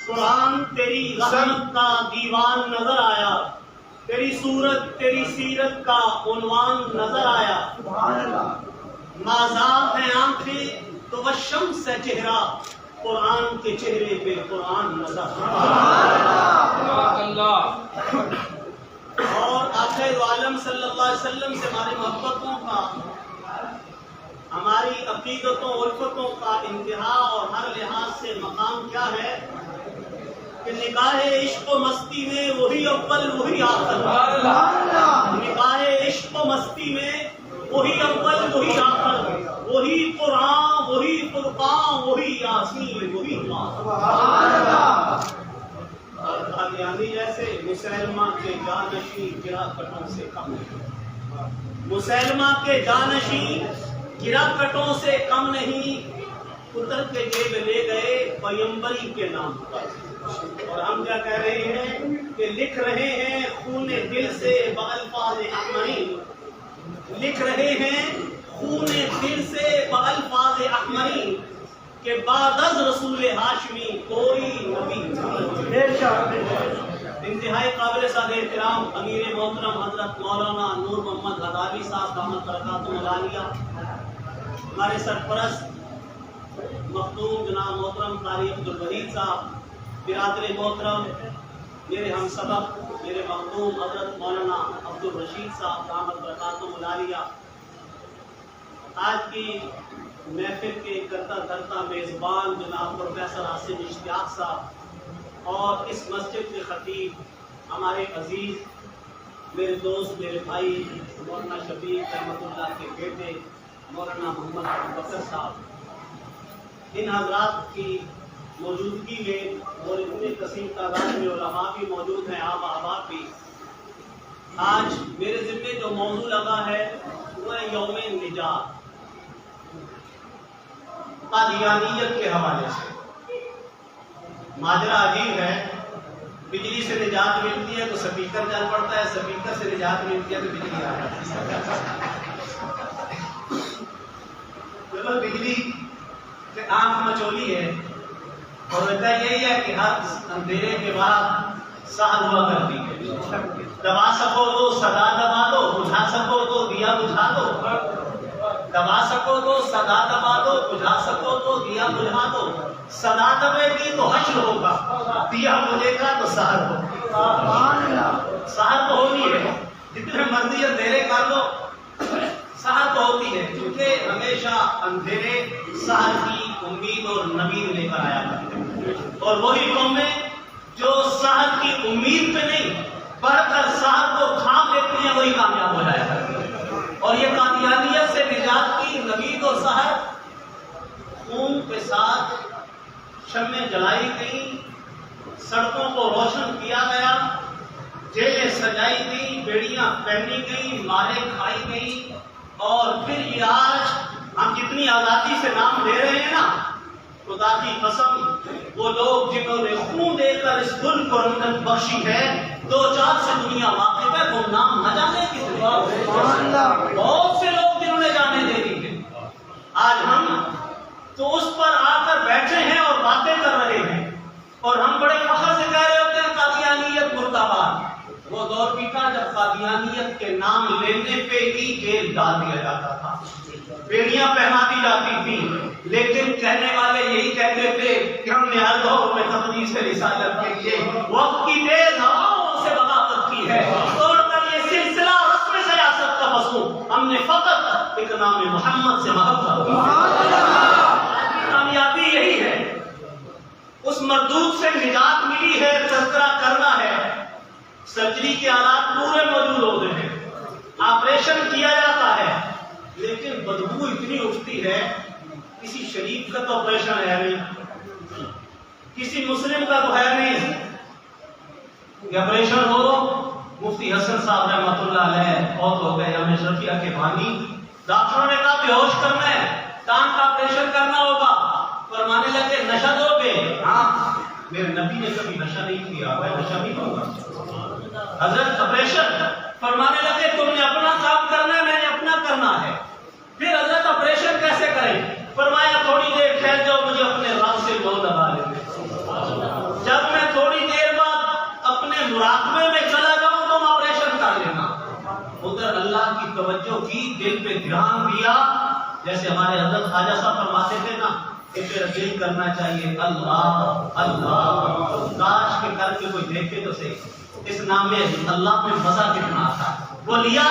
قرآن تیری رحمت کا دیوان نظر آیا، تیری صورت تیری سیرت کا عنوان نظر آیا۔ مازاب ہے آنکھیں تو وہ شمس ہے چہرہ، قرآن کے چہرے پہ قرآن نظر آیا۔ اور آخر عالم صلی اللہ علیہ وسلم سے ہماری محبتوں کا، ہماری عقیدتوں الفتوں کا انتہا اور ہر لحاظ سے مقام کیا ہے کہ نکاح عشق و مستی میں وہی اول وہی آخر، نکاح عشق و مستی میں وہی اول وہی آخر، وہی قرآن وہی فرقان وہی یاسین وہی اور قادیانی جیسے مسلمہ کے جانشین گراکٹوں سے کم نہیں، مسلمہ کے جانشین گراکٹوں سے کم نہیں، اتر کے جیب لے گئے پیمبری کے نام پر۔ اور ہم کیا کہہ رہے ہیں کہ لکھ رہے ہیں خون دل سے بالفاظ احمری، لکھ رہے ہیں خون دل سے بالفاظ احمری کہ بعد از رسول ہاشمی کوئی نبی نہیں۔ انتہائی قابل صد احترام امیر محترم حضرت مولانا نور محمد ہداوی صاحب دامت برکاتہ العالیہ، ہمارے سرپرست مخدوم جناب محترم قاری عبدالوحید صاحب، برادر محترم میرے ہم سبق میرے مخدوم حضرت مولانا عبدالرشید صاحب دامت برکاتہ العالیہ، آج کی محفل کے کرتا دھرتا میزبان جناب پروفیسر عاصم اشتیاق صاحب، اور اس مسجد کے خطیب ہمارے عزیز میرے دوست میرے بھائی مولانا شفیق رحمۃ اللہ کے بیٹے مولانا محمد ابوبکر صاحب، ان حضرات کی موجودگی میں اور اتنے کثیر تعداد میں علماء بھی موجود ہیں، عام احباب بھی، آج میرے ذمے جو موضوع لگا ہے وہ ہے یوم نجات قادیانیت کے حوالے سے۔ ماجرا عجیب ہے، بجلی سے نجات ملتی ہے تو سپیکر چل پڑتا ہے، سپیکر سے نجات ملتی ہے تو بجلی آ جاتی ہے۔ جب بجلی سے آنکھ مچولی ہے اور وجہ یہی ہے کہ ہر اندھیرے کے بعد سحر ہوا کرتی ہے، دبا سکو تو صدا دبا دو، بجھا سکو تو دیا بجھا دو، دبا سکو تو صدا دبا دو، بجھا سکو تو دیا بجھا دو، صدا دبے گی تو حشر ہوگا، دیا بجھے گا تو سحر ہوگا۔ سحر تو ہوتی ہے، جتنے مرضی اندھیرے کر لو سحر تو ہوتی ہے، کیونکہ ہمیشہ اندھیرے سحر کی امید اور نوید لے کر آیا کرتے ہیں، اور وہی قومیں جو سحر کی امید پہ نہیں بڑھ کر سحر کو تھام لیتی ہیں وہی کامیاب ہو جایا کرتی ہیں۔ اور یہ قادیانیت سے نجات کی نوید اور سحر خون کے ساتھ شمعیں جلائی گئی، سڑکوں کو روشن کیا گیا، جیلیں سجائی گئی، بیڑیاں پہنی گئی، ماریں کھائی گئی، اور پھر یہ آج ہم جتنی آزادی سے نام لے رہے ہیں نا، خدا کی قسم وہ لوگ جنہوں نے خون دے کر اس ملک کو رنگت بخشی ہے، 2-4 سے دنیا واقف ہے، وہ نام نہ جانے کتنے، بہت سے لوگ جنہوں نے جانے دے دی ہے، آج ہم تو اس پر آ کر بیٹھے ہیں اور باتیں کر رہے ہیں، اور ہم بڑے فخر سے کہہ رہے ہوتے ہیں قادیانیت مرد آباد۔ وہ دور بھی تھا جب قادیانیت کے نام لینے پہ ہی جیل ڈال دیا جاتا تھا، بیڑیاں پہنا دی جاتی تھی، لیکن کہنے والے یہی کہتے تھے کہ ہم نے ہر دور میں تقدیس رسالت کے لیے وقت کی تیز ہواؤں سے بغاوت کی ہے، توڑ کر یہ سلسلہ رسم سیاست کا مصنوع، ہم نے فقط ایک نام محمد سے محبت کی۔ کامیابی یہی ہے، اس مردود سے نجات ملی ہے، تذکرہ کرنا ہے۔ سرجری کے آلات پورے موجود ہوتے ہیں، آپریشن کیا جاتا ہے، لیکن بدبو اتنی اٹھتی ہے، کسی شریف کا تو آپریشن ہے نہیں، کسی مسلم کا تو ہے نہیں کہ آپریشن ہو۔ مفتی حسن صاحب رحمۃ اللہ علیہ بہت ہو گئے، ہمیں شفیع کے بانی، ڈاکٹروں نے کہا بے ہوش کرنا ہے، ٹانگ کا آپریشن کرنا ہوگا، فرمانے لگے نشہ دو گے؟ ہاں، میرے نبی نے کبھی نشہ نہیں کیا، میں نشہ نہیں کروں گا۔ حضرت آپریشن، فرمانے لگے تم نے اپنا کام کرنا ہے، میں نے اپنا کرنا ہے۔ پھر حضرت آپریشن کیسے کریں؟ فرمایا تھوڑی دیر ٹھہر جاؤ، مجھے اپنے رب سے لو لگا لیں۔ جب اللہ کی توجہ کی، دل پہ دھیان دیا، جیسے ہمارے حضرت خواجہ صاحب فرماتے تھے نا کہ پھر دل کرنا چاہیے اللہ اللہ، کاش کے کر کے کوئی دیکھے تو صحیح اس نام میں اللہ میں مزہ کتنا آتا ہے۔ وہ لیا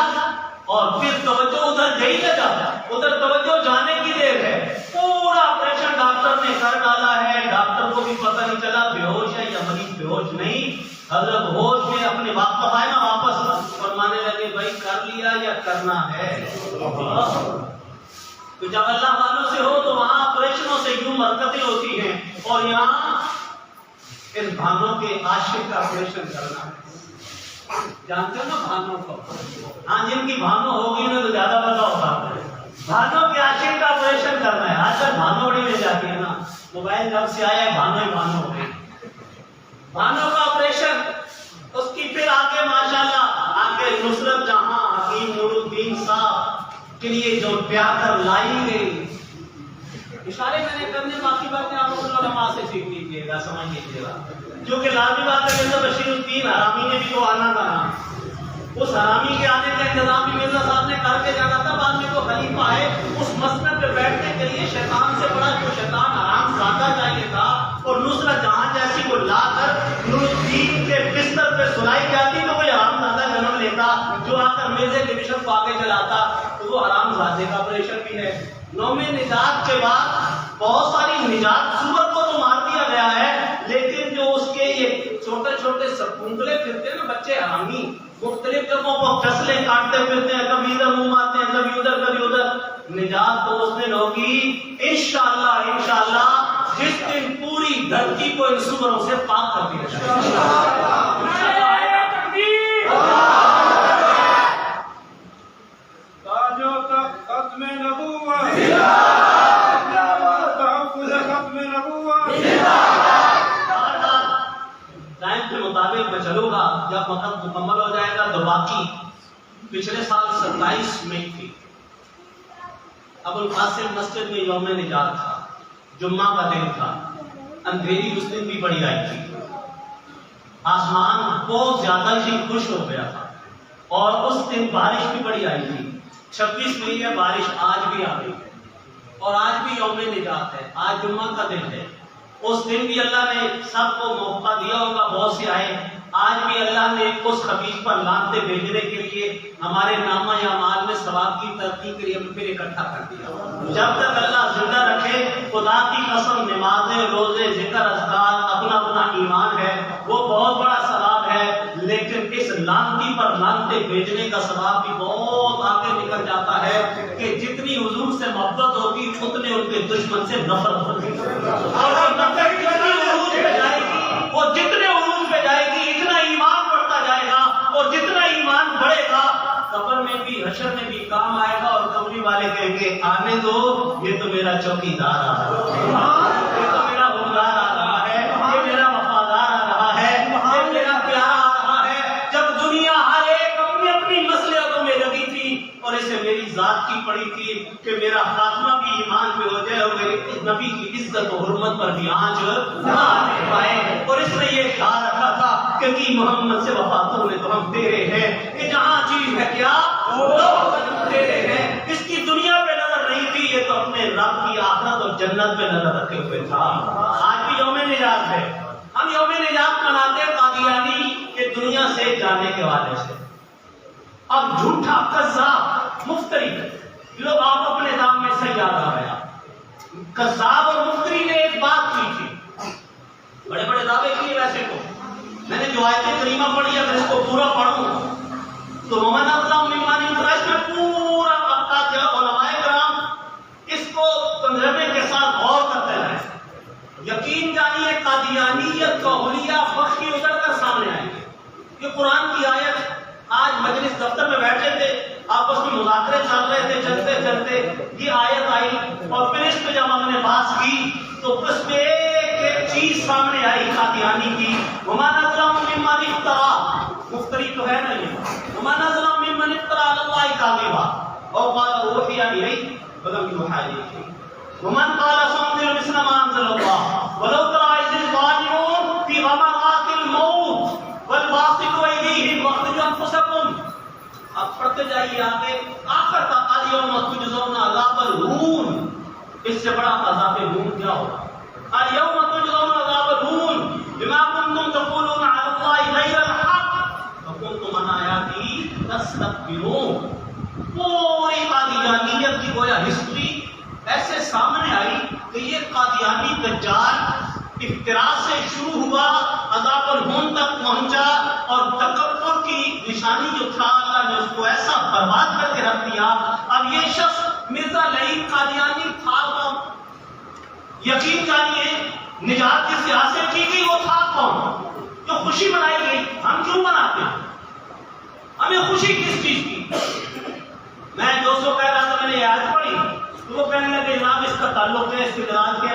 اور پھر توجہ ادھر گئی نہ جاتا، ادھر توجہ جانے کی دیر ہے، پورا آپریشن ڈاکٹر نے کر ڈالا ہے، ڈاکٹر کو بھی پتہ نہیں چلا بے ہوش ہے یا مریض بے ہوش نہیں، حضرت ہوش میں اپنے واپس آئے نا، واپس فرمانے لگے بھائی کر لیا یا کرنا ہے۔ تو جب اللہ والوں سے ہو تو وہاں آپریشنوں سے یوں حرکتیں ہوتی ہیں، اور یہاں ان بھانوں کے عاشق کا آپریشن کرنا ہے۔ جانتے ہو نا بھانوں کو؟ ہاں، جن کی بھانوں ہوگی انہیں تو زیادہ پتا ہوگا۔ بھانوں کے عاشق کا آپریشن کرنا ہے۔ آج کل بھانوں بڑی مل جاتی ہے نا، موبائل جب سے آیا ہے بھانوں ہی بھانوں ہو گئی۔ بھانوں کا آپریشن، اس کی پھر آگے ماشاءاللہ آگے نصرت جہاں حکیم نور الدین صاحب کے لیے جو پیار کر لائی گئی، اشارے میں نے کرنے، باقی باتیں آپ لوگ علماء سے سیکھ لیجیے گا، سمجھ لیجیے گا، جو کہ لازمی بات ہے۔ مرزا بشیر الدین حرامی نے بھی تو آنا تھا نا، اس حرامی کے آنے کا انتظام بھی مرزا صاحب نے کر کے جانا تھا۔ بعد میں تو خلیفہ آئے، اس مسند پہ بیٹھنے کے لیے شیطان سے بڑا جو شیطان حرام زادہ چاہیے تھا، اور نصرت جہاں جیسی کو لا کر نور الدین کے بستر پہ سلائی جاتی تو وہ حرام زادہ جنم لیتا، جو آ کر مرزے کے مشن کو آگے چلاتا، تو وہ حرام زادے کا آپریشن بھی ہے۔ نوم نجات کے بعد بہت ساری نجات صورت کو تو مار دیا گیا ہے، لیکن جو اس کے یہ چھوٹے چھوٹے سپونگلے پھرتے ہیں نا بچے حرامی، مختلف جگہوں کو فصلیں کاٹتے پھرتے ہیں، کبھی ادھر منہ مارتے ہیں، کبھی ادھر کبھی ادھر، نجات تو اس دن ہوگی انشاءاللہ انشاءاللہ جس دن پوری دھرتی کو ان سوروں سے پاک کر دیا جائے۔ ختم نبوت، ختم نبوت۔ ٹائم کے مطابق میں چلوں گا، جب وقت مکمل ہو جائے گا تو باقی پچھلے سال 27 مئی تھی، ابو القاسم مسجد میں یوم نجات تھا، جمعہ کا دن تھا، اندھیری اس دن بھی بڑی آئی تھی، آسمان بہت زیادہ ہی خوش ہو گیا تھا، اور اس دن بارش بھی بڑی آئی تھی۔ 26 مئی ہے، بارش آج بھی آ گئی ہے، اور آج بھی یوم نجات ہے، آج جمعہ کا دن ہے۔ اس دن بھی اللہ نے سب کو موقع دیا ہوگا، بہت سے آئے، آج بھی اللہ نے اس خبیث پر لعنتیں بھیجنے کے لیے ہمارے نامہ یا مال میں ثواب کی ترقی کے لیے ہم پھر اکٹھا کر دیا۔ جب تک اللہ زندہ رکھے، خدا کی قسم نمازیں، روزے، ذکر، اذکار، اپنا اپنا ایمان ہے، وہ بہت بڑا ثواب ہے، لیکن اس لعنتی پر لعنتیں بھیجنے کا ثواب بھی بہت آگے نکل جاتا ہے کہ جتنی حضور سے محبت ہوگی اتنے ان کے دشمن سے نفرت ہوگی، اور نفرت جتنی عروج پہ جائے گی، وہ جتنے عروج پہ جائے گی اتنا ایمان بڑھتا جائے گا، اور جتنا ایمان بڑھے گا قبر میں بھی حشر میں بھی کام آئے گا، اور قبری والے کہیں گے آنے دو، یہ تو میرا چوکیدار آ رہا ہے، یہ تو میرا حکمران آ رہا ہے، یہ میرا وفادار آ رہا ہے، یہ میرا پیارا آ رہا ہے۔ جب دنیا ہر ایک اپنی اپنی مسئلوں میں لگی تھی اور اسے میری ذات کی پڑی تھی کہ میرا خاتمہ بھی ایمان پہ ہو جائے اور میرے نبی کی عزت و حرمت پر بھی آنچ نہ آنے پائے، اور اس نے یہ خیال رکھا تھا کہ محمد سے وفا تو نے تو ہم تیرے ہیں، کہ جہاں چیز ہے کیا وہ تیرے ہیں۔ اس کی دنیا پہ نظر نہیں تھی، یہ تو اپنے رب کی آخرت اور جنت پہ نظر رکھے ہوئے تھا۔ آج بھی یوم نجات ہے، ہم یوم نجات مناتے ہیں قادیانی کے دنیا سے جانے کے حوالے سے۔ اب جھوٹا قذاب مفتری لوگ آپ اپنے نام میں صحیح یاد آ گیا، قذاب اور مفتری نے ایک بات کی تھی، بڑے بڑے دعوے کیے، ویسے کو میں نے جو آیت کریمہ پڑھی اگر اس کو پورا پڑھوں تو محمد اللہ ممان انتراش میں پورا وقت کیا علماء کرام اس کو ترجمے کے ساتھ غور کرتے رہے، یقین جانیے قادیانیت کا حلیہ بخشی اتر کر سامنے آئیں گے۔ یہ قرآن کی آیت، آج مجلس دفتر میں بیٹھے تھے، آپس میں مذاکرے چل رہے تھے، چلتے چلتے یہ آیت آئی، اور پھر اس پہ جب ہم نے بات کی تو اس میں ایک چیز سامنے آئی قادیانی کی، وَمَا نَزْلَمُ مِمَّنِ افْتَرَىٰ، مفتری تو ہے نا یہ، وَمَا نَزْلَمُ مِمَّنِ افْتَرَىٰ عَلَى اللَّهِ كَاذِبًا أَوْ قَالَ أُوحِيَ إِلَيَّ وَلَمْ يُوحَىٰ إِلَيْهِ وَمَنْ قَالَ سَأُنزِلُ مِثْلَ مَا أَنزَلَ اللَّهُ وَلَوْ تَرَىٰ إِذِ الظَّالِمُونَ فِي غَمَرَاتِ الْمَوْتِ وَالْبَاسِطُ أَيْدِيهِمْ وَأَخْرِجُوا أَنفُسَكُمْ۔ اب پڑھتے جائیے آگے آخر تک الیوم تجزون عذاب الہون، اس سے بڑا عذاب ہون کیا ہوگا؟ الیوم تجزون عذاب الہون بما کنتم تقولون علی اللہ غیر الحق وکنتم عن آیاتی تستکبرون۔ پوری قادیانیت کی گویا ہسٹری ایسے سامنے آئی کہ یہ قادیانی دجال افتراء سے شروع ہوا، عذاب الہون تک پہنچا، اور تکبر کی نشانی جو تھا اللہ نے اس کو ایسا برباد کر کے رکھ دیا۔ اب یہ شخص مرزا لعین قادیانی تھا کون؟ یقین جانیے نجات کی سیاست کی گئی وہ تھا کون؟ جو خوشی منائی گئی، ہم کیوں مناتے ہیں؟ ہمیں خوشی کس چیز کی؟ میں 200 کہہ رہا تھا، میں نے آیت پڑھی تو وہ کہنے لگے جناب اس کا تعلق ہے استدراج کے۔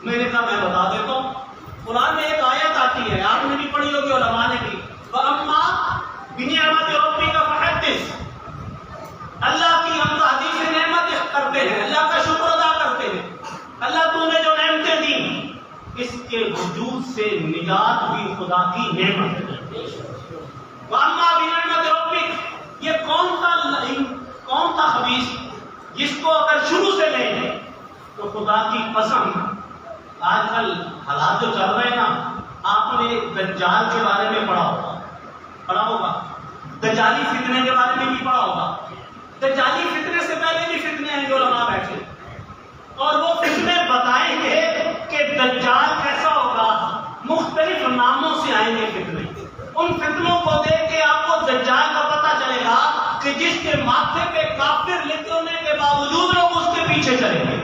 میں نے کہا میں بتا دیتا ہوں، قرآن میں ایک آیت آتی ہے، آپ نے بھی پڑھی ہوگی علماء نے بھی، وَأَمَّا بِنِعْمَتِ رَبِّكَ فَحَدِّثْ، اللہ کی ہم حدیث نعمت کرتے ہیں، اللہ کا شکر ادا کرتے ہیں، اللہ تو نے جو نعمتیں دی اس کے وجود سے نجات بھی خدا کی نعمت ہے۔ وَأَمَّا بِنِعْمَتِ رَبِّكَ، یہ کون تھا خبیث جس کو اگر شروع سے لیں تو خدا کی قسم آج کل حالات جو چل رہے ہیں نا، آپ نے دجال کے بارے میں پڑھا ہوگا، دجالی فتنے کے بارے میں بھی پڑھا ہوگا۔ دجالی فتنے سے پہلے بھی فتنے ہیں جو علماء بیٹھے، اور وہ فتنے بتائیں گے کہ دجال کیسا ہوگا، مختلف ناموں سے آئیں گے فتنے۔ ان فتنوں کو دیکھ کے آپ کو دجال کا پتہ چلے گا کہ جس کے ماتھے پہ کافر لکھے ہونے کے باوجود لوگ اس کے پیچھے چلیں گے،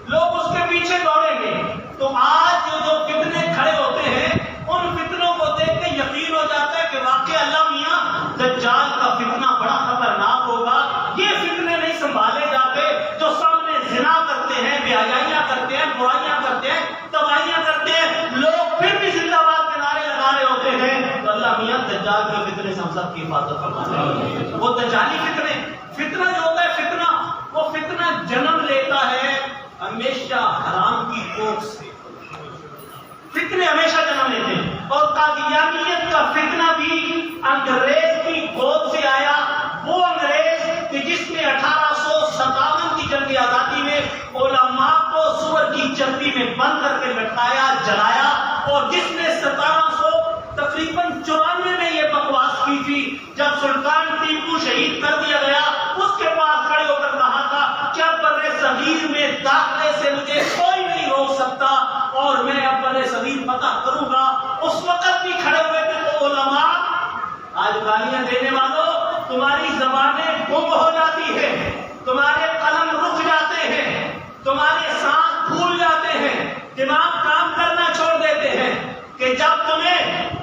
لوگ اس کے پیچھے دوڑیں گے۔ تو آج جو فتنے کھڑے ہوتے ہیں ان فتنوں کو دیکھ کے یقین ہو جاتا ہے کہ واقعی اللہ میاں دجال کا فتنہ بڑا خطرناک ہوگا۔ یہ فتنے نہیں سنبھالے جاتے، جو سامنے زنا کرتے ہیں، بے حیائیاں کرتے ہیں، برائیاں کرتے ہیں، تباہیاں کرتے ہیں، لوگ پھر بھی زندہ باد کے نعرے لگا رہے ہوتے ہیں۔ تو اللہ میاں دجال کے فتنے سے ہم سب کی حفاظت فرمائے۔ وہ دجالی فتنہ جو ہوتا ہے فتنہ، وہ فتنہ جنم لیتا ہے ہمیشہ حرام کی کوکھ سے، فتنے ہمیشہ جنم لیتے ہیں۔ اور قادیانیت کا فتنہ بھی انگریز کی گود سے آیا، وہ انگریز کہ جس نے 1857 کی جنگ آزادی میں علماء کو سور کی چربی میں بند کر کے بٹھایا، جلایا، اور جس نے 1794 میں یہ بکواس کی تھی جب سلطان ٹیپو شہید کر دیا گیا، اس کے پاس کھڑے ہو کر کہا تھا کیا برِ صغیر میں داخلے سے مجھے کوئی نہیں روک سکتا اور میں اب برِ صغیر فتح کروں گا۔ اس وقت بھی کھڑے ہوئے تھے تو علماء۔ آج گالیاں دینے والوں، تمہاری زبانیں گم ہو جاتی ہے، تمہارے قلم رک جاتے ہیں، تمہارے سانس پھول جاتے ہیں، دماغ کام کرنا چھوڑ دیتے ہیں کہ جب تمہیں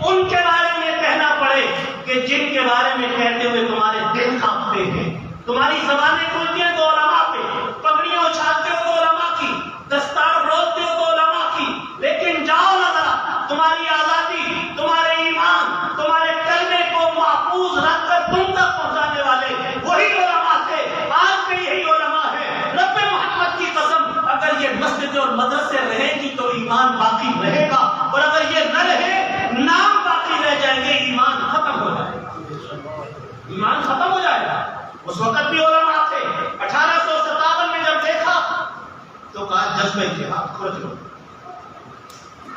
ان کے بارے میں کہنا پڑے کہ جن کے بارے میں کہتے ہوئے تمہارے دل کانپتے ہیں۔ تمہاری زبانیں کھلتی ہیں تو علماء پہ، پگڑیاں اچھالتے ہو تو علماء کی، دستار روتے ہو تو علماء کی، لیکن جاؤ نہ ذرا، تمہاری آزادی، تمہارے ایمان، تمہارے کلمے کو محفوظ رکھ کر تم تک پہنچانے والے وہی علماء تھے، آج بھی یہی علماء ہیں۔ رب محمد کی قسم، اگر یہ مسجد اور مدرسے رہیں گی تو ایمان باقی رہے گا، اور اگر یہ نہ رہے نام باقی رہ جائیں گے، ایمان ختم ہو جائے گا، ایمان ختم ہو جائے گا۔ اس وقت بھی علماء تھے۔ 1857 میں جب دیکھا تو کہا جذبہ جہاد کھوج لو،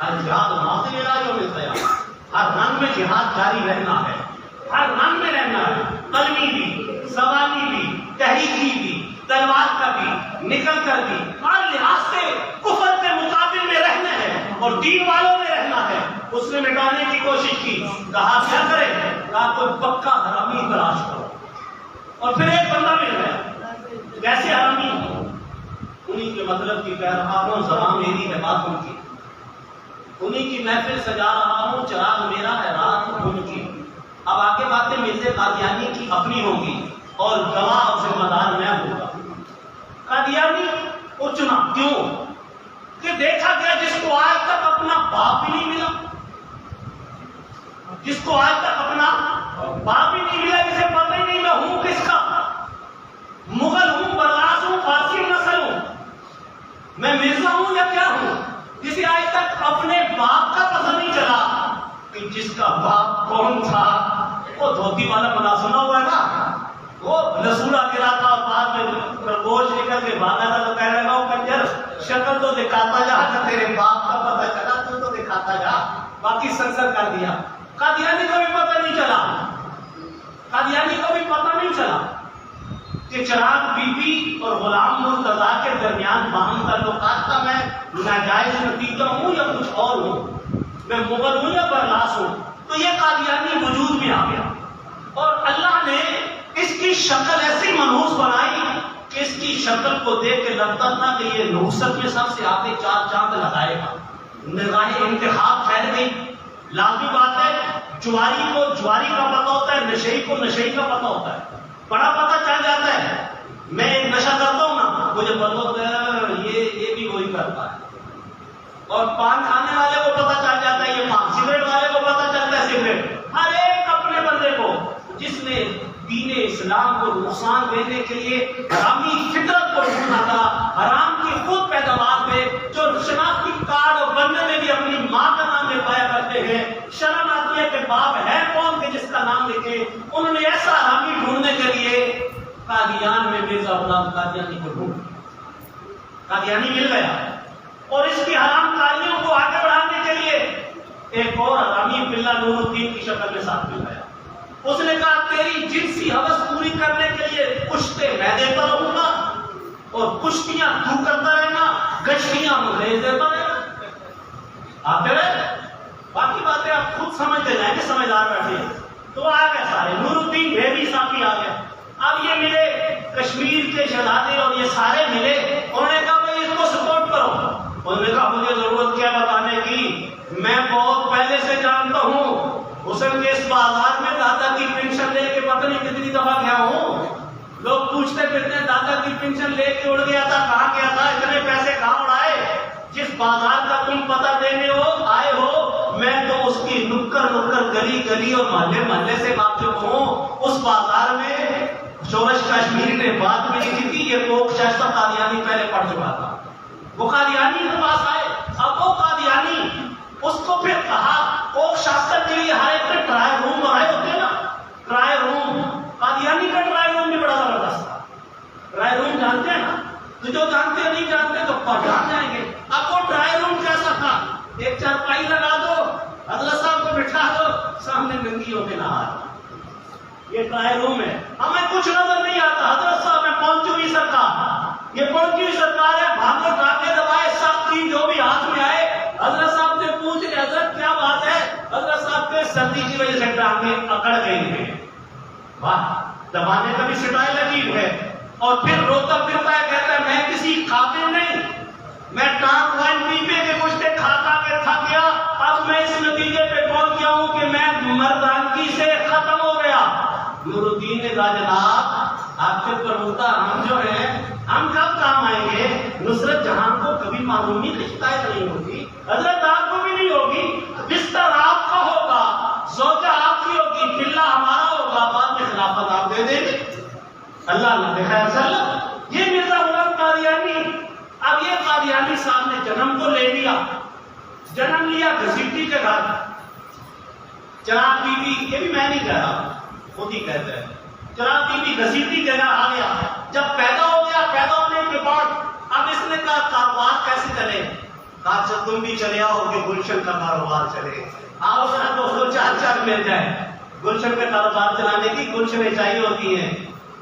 ہر جہاد ماضی علاجوں میں تیار، ہر رنگ میں جہاد جاری رہنا ہے، ہر رنگ میں رہنا ہے، قلمی بھی، زبانی بھی، تحریکی بھی، تلوار کا بھی، نکل کر بھی، ہر لحاظ سے کفر کے مقابل میں رہنا ہے اور دین والوں میں رہنا ہے۔ اس نے مٹانے کی کوشش کی، کہا کیا کرے، کہا کوئی پکا حرامی تلاش کرو، اور پھر ایک بندہ مل گیا، کیسے حرامی ہو، انہی کے مطلب کی کہہ رہا ہوں، زبان میری ہے بات ان کی، انہی کی محفل سجا رہا ہوں، چراغ میرا ہے رات ان کی۔ اب آگے باتیں مرزا قادیانی کی اپنی ہوگی اور گواہ اور ذمہ دار میں ہوگا۔ قادیانی اچنا کیوں کہ دیکھا گیا جس کو آج تک اپنا باپ ہی نہیں ملا، جس کو آج تک اپنا باپ ہی نہیں ملا، جسے پتہ ہی نہیں میں ہوں کس کا، مغل ہوں، برلاس ہوں، فارسی نسل ہوں، میں مرزا ہوں یا کیا ہوں، جسے آج تک اپنے باپ کا پتہ نہیں چلا کہ جس کا باپ کون تھا، وہ دھوتی والا بنا سنا ہوا ہے نا، وہ رسولہ گرا تھا اور بعد میں خرگوش نکل کے بھاگا تھا، تو کہہ رہے گا کنجر شکل تو دکھاتا جا، اگر تیرے باپ کا پتہ چلا تو دکھاتا جا، باقی سرسر کر دیا۔ قادیانی کو بھی پتہ نہیں چلا، قادیانی کو بھی پتہ نہیں چلا کہ چراغ بی بی اور غلام مرتضیٰ کے درمیان باہم تعلقات کا میں ناجائز نتیجہ ہوں یا کچھ اور ہوں، میں مغل ہوں یا برلاس ہوں۔ تو یہ قادیانی وجود میں آ گیا، اور اللہ نے اس کی شکل ایسی منحوس بنائی کہ اس کی شکل کو دیکھ کے لگتا تھا کہ یہ نحوست میں سب سے آگے چار چاند لگائے گا۔ نگاہ انتخاب پھیل گئی۔ لازمی بات ہے، جواری کو جواری کا پتہ ہوتا ہے، نشئی کو نشئی کا پتہ ہوتا ہے، بڑا پتہ چل جاتا ہے۔ میں ایک نشہ کرتا ہوں نا، مجھے پتہ ہوتا ہے یہ بھی وہی کرتا ہے، اور پان کھانے والے کو پتہ چل جاتا ہے یہ پان، سگریٹ والے کو پتہ چلتا ہے سگریٹ۔ ہر ایک اپنے بندے کو جس نے دین اسلام کو نقصان دینے کے لیے حرامی فطرت کو ڈھونڈا تھا، حرام کی خود پیداوار میں جو شناختی کارڈ بننے میں بھی اپنی ماں کا نام لکھوایا کرتے ہیں، شرم آتی ہے کہ باپ ہے کون کہ جس کا نام لکھے۔ انہوں نے ایسا حرامی ڈھونڈنے کے لیے قادیان میں مرزا غلام قادیانی کو ڈھونڈا، قادیانی مل گیا، اور اس کی حرام کاریوں کو آگے بڑھانے کے لیے ایک اور حرامی بلّہ نور الدین کی شکل میں ساتھ مل گیا۔ اس نے کہا تیری جنسی حوث پوری کرنے کے لیے پشتے میں دیتا رہوں گا اور پشتیاں تو کرتا رہنا، گشتیاں مجھے دیتا رہنا۔ آتے رہے، باقی باتیں آپ خود سمجھتے جائیں گے، سمجھدار بیٹھے۔ تو آ گئے سارے، نور الدین بھیبی صاحب آ گیا۔ اب یہ ملے کشمیر کے شہزادے اور یہ سارے ملے، انہوں نے کہا بھائی اس کو سپورٹ کرو۔ انہوں نے کہا مجھے ضرورت کیا بتانے کی، میں بہت پہلے سے جانتا ہوں حسن کے اس بازار میں دادا کی پینشن لے کے پتہ نہیں کتنی دفعہ گیا ہوں، لوگ پوچھتے پھرتے ہیں دادا کی پینشن لے کے اڑ گیا تھا، کہاں گیا تھا، اتنے پیسے کہاں اڑائے؟ جس بازار کا تم پتہ دینے آئے ہو، میں تو اس کی نکر نکر گلی گلی اور محلے محلے سے واقف ہوں۔ اس بازار میں شورش کشمیری نے بات بھی لکھی تھی، یہ کوک شائستہ قادیانی پہلے پڑھ چکا تھا۔ وہ قادیانی کے پاس آئے، اب وہ قادیانی اس کو پھر کہا کوک شاستر کے لیے ہر ایک نے ٹرائل روم بنائے ہوتے ہیں نا، ٹرائل روم، قادیانی کا ٹرائل روم بھی بڑا زبردست تھا۔ ٹرائل روم جانتے ہیں نا، تو جو جانتے ہیں نہیں جانتے تو پہچان جائیں گے۔ اب وہ ٹرائل روم کیسا تھا؟ ایک چارپائی لگا دو، حضرت صاحب کو بٹھا دو، سامنے ننگی ہو کے نہا دو۔ یہ ٹرائل روم ہے، ہمیں کچھ نظر نہیں آتا، حضرت صاحب میں پہنچی ہوئی سرکار، یہ پہنچی ہوئی سرکار ہے، بھاگو ٹاکے دبائے، سب چیز جو بھی ہاتھ میں آئے حضرت صاحب سے پوچھ رہے حضرت کیا بات ہے؟ حضرت صاحب کے سردی کی وجہ سے ٹانگیں اکڑ گئی ہیں۔ واہ، دبانے کا بھی سٹائل عجیب ہے۔ اور پھر روتا پھرتا ہے، کہتا ہے میں کسی قابل نہیں، میں ٹانگ وائن پیپے کے کشتے کھا کے تھک گیا، اب میں اس نتیجے پہ پہنچ گیا ہوں کہ میں مردانگی سے ختم ہو گیا۔ نور الدین نے کہا جناب آپ کے پروتا ہم جو ہیں ہم کب کام آئیں گے؟ نصرت جہاں کو کبھی معلومی کی شکایت نہیں ہوتی، حضرت آپ کو بھی نہیں ہوگی، بستر آپ کا ہوگا، زوجہ آپ کی ہوگی، پلہ ہمارا ہوگا، بعد میں خلافت آپ دے دیں گے۔ اللہ نے خیر صلی یہ مرزا غلام قادیانی۔ اب یہ قادیانی صاحب نے جنم تو لے لیا، جنم لیا گھسیٹی کے گھر، چراغ بی بی، یہ بھی میں نہیں کہہ رہا، خود ہی کہتے ہیں، چراغ بی بی گھسیٹی کے گھر آ گیا۔ جب پیدا ہو گیا، پیدا ہونے کے بعد اب اس نے کہا کاروبار کیسے چلے؟ کہا اچھا تم بھی چلے آؤ کہ گلشن کا کاروبار چلے، آؤ ذرا دو چار چار مل جائے۔ گلشن کا کاروبار چلانے کی گلشنیں چاہیے ہوتی ہیں